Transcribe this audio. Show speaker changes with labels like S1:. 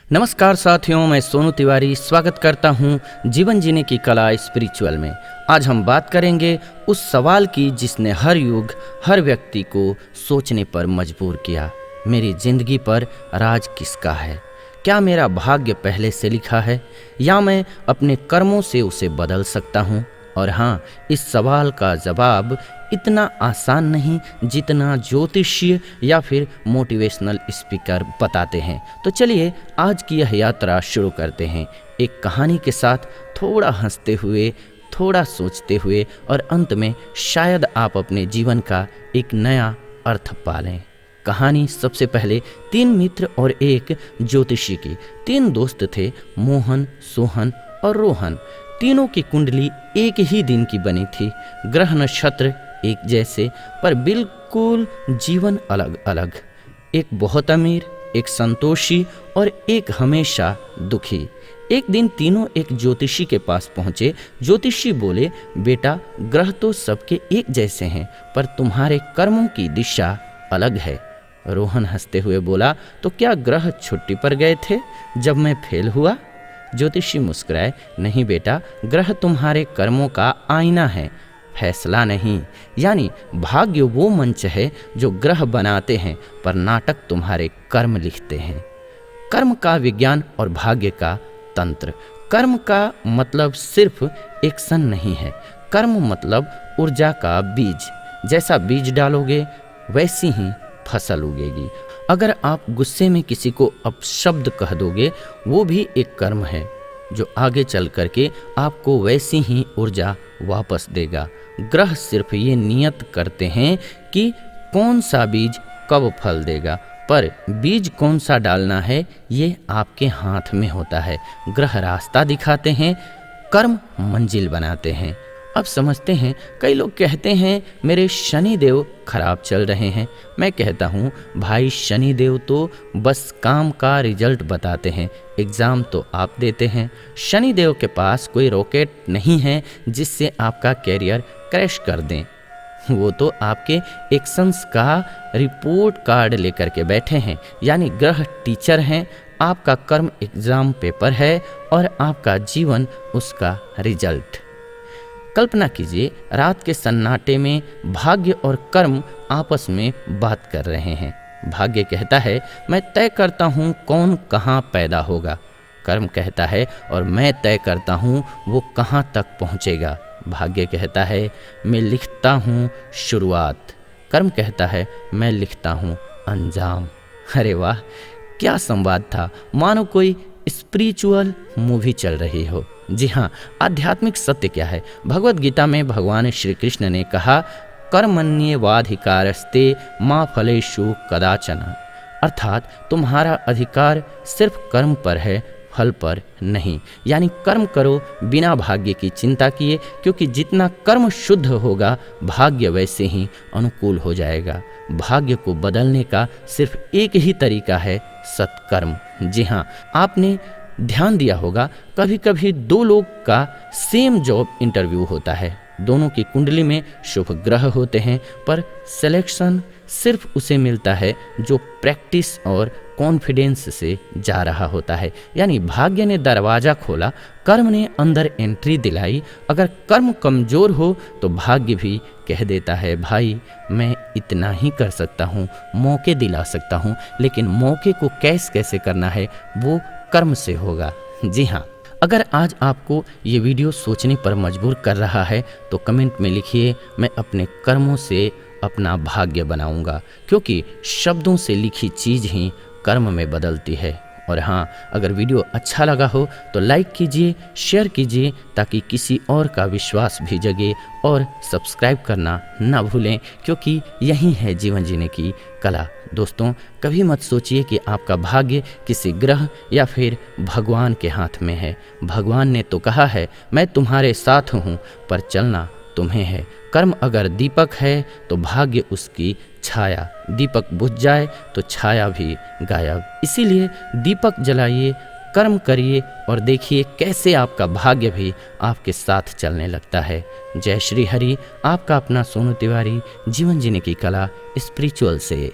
S1: नमस्कार साथियों, मैं सोनू तिवारी स्वागत करता हूं जीवन जीने की कला स्पिरिचुअल में। आज हम बात करेंगे उस सवाल की जिसने हर युग हर व्यक्ति को सोचने पर मजबूर किया। मेरी जिंदगी पर राज किसका है? क्या मेरा भाग्य पहले से लिखा है या मैं अपने कर्मों से उसे बदल सकता हूं? और हाँ, इस सवाल का जवाब इतना आसान नहीं जितना ज्योतिषीय या फिर मोटिवेशनल स्पीकर बताते हैं। तो चलिए आज की यह यात्रा शुरू करते हैं, एक कहानी के साथ, थोड़ा हंसते हुए, थोड़ा सोचते हुए और अंत में शायद आप अपने जीवन का एक नया अर्थ पालें। कहानी सबसे पहले 3 मित्र और एक ज्योतिषी की। 3 दोस्त थे, मोहन, सोहन और रोहन। तीनों की कुंडली एक ही दिन की बनी थी, ग्रह नक्षत्र एक जैसे, पर बिल्कुल जीवन अलग अलग। एक बहुत अमीर, एक संतोषी और एक हमेशा दुखी। एक दिन तीनों एक ज्योतिषी के पास पहुंचे। ज्योतिषी बोले, बेटा, ग्रह तो सबके एक जैसे हैं, पर तुम्हारे कर्मों की दिशा अलग है। रोहन हंसते हुए बोला, तो क्या ग्रह छुट्टी पर गए थे जब मैं फेल हुआ? ज्योतिषी मुस्कुराए, नहीं बेटा, ग्रह तुम्हारे कर्मों का आईना है, फैसला नहीं। यानी भाग्य वो मंच है जो ग्रह बनाते हैं, पर नाटक तुम्हारे कर्म लिखते हैं। कर्म का विज्ञान और भाग्य का तंत्र। कर्म का मतलब सिर्फ एक्शन नहीं है। कर्म मतलब ऊर्जा का बीज। जैसा बीज डालोगे वैसी ही फसल उगेगी। अगर आप गुस्से में किसी को अपशब्द कह दोगे, वो भी एक कर्म है जो आगे चल करके आपको वैसी ही ऊर्जा वापस देगा। ग्रह सिर्फ ये नियत करते हैं कि कौन सा बीज कब फल देगा, पर बीज कौन सा डालना है ये आपके हाथ में होता है। ग्रह रास्ता दिखाते हैं, कर्म मंजिल बनाते हैं। अब समझते हैं, कई लोग कहते हैं मेरे शनि देव खराब चल रहे हैं। मैं कहता हूँ भाई, शनि देव तो बस काम का रिजल्ट बताते हैं, एग्ज़ाम तो आप देते हैं। शनि देव के पास कोई रॉकेट नहीं है जिससे आपका कैरियर क्रैश कर दें। वो तो आपके एक्शंस का रिपोर्ट कार्ड लेकर के बैठे हैं। यानी ग्रह टीचर हैं, आपका कर्म एग्ज़ाम पेपर है और आपका जीवन उसका रिजल्ट। कल्पना कीजिए, रात के सन्नाटे में भाग्य और कर्म आपस में बात कर रहे हैं। भाग्य कहता है, मैं तय करता हूँ कौन कहाँ पैदा होगा। कर्म कहता है, और मैं तय करता हूँ वो कहाँ तक पहुँचेगा। भाग्य कहता है, मैं लिखता हूँ शुरुआत। कर्म कहता है, मैं लिखता हूँ अंजाम। अरे वाह, क्या संवाद था! मानो कोई स्पिरिचुअल मूवी चल रही हो। जी हाँ, आध्यात्मिक सत्य क्या है? भगवत गीता में भगवान श्री कृष्ण ने कहा, कर्मण्येवाधिकारस्ते मा फलेषु कदाचन। अर्थात तुम्हारा अधिकार सिर्फ कर्म पर है, फल पर नहीं। यानी कर्म करो बिना भाग्य की चिंता किए, क्योंकि जितना कर्म शुद्ध होगा भाग्य वैसे ही अनुकूल हो जाएगा। भाग्य को बदलने का सिर्फ एक ही तरीका है, सत्कर्म। जी हाँ, आपने ध्यान दिया होगा, कभी कभी 2 लोग का सेम जॉब इंटरव्यू होता है। दोनों की कुंडली में शुभ ग्रह होते हैं, पर सिलेक्शन सिर्फ उसे मिलता है जो प्रैक्टिस और कॉन्फिडेंस से जा रहा होता है। यानी भाग्य ने दरवाज़ा खोला, कर्म ने अंदर एंट्री दिलाई। अगर कर्म कमज़ोर हो तो भाग्य भी कह देता है, भाई मैं इतना ही कर सकता हूँ, मौके दिला सकता हूँ, लेकिन मौके को कैसे करना है वो कर्म से होगा। जी हाँ, अगर आज आपको ये वीडियो सोचने पर मजबूर कर रहा है तो कमेंट में लिखिए, मैं अपने कर्मों से अपना भाग्य बनाऊंगा, क्योंकि शब्दों से लिखी चीज़ ही कर्म में बदलती है। और हाँ, अगर वीडियो अच्छा लगा हो तो लाइक कीजिए, शेयर कीजिए, ताकि किसी और का विश्वास भी जगे, और सब्सक्राइब करना ना भूलें, क्योंकि यही है जीवन जीने की कला। दोस्तों, कभी मत सोचिए कि आपका भाग्य किसी ग्रह या फिर भगवान के हाथ में है। भगवान ने तो कहा है, मैं तुम्हारे साथ हूँ, पर चलना तुम्हें है। कर्म अगर दीपक है तो भाग्य उसकी छाया। दीपक बुझ जाए तो छाया भी गायब। इसीलिए दीपक जलाइए, कर्म करिए और देखिए कैसे आपका भाग्य भी आपके साथ चलने लगता है। जय श्री हरि, आपका अपना सोनू तिवारी, जीवन जीने की कला स्पिरिचुअल से।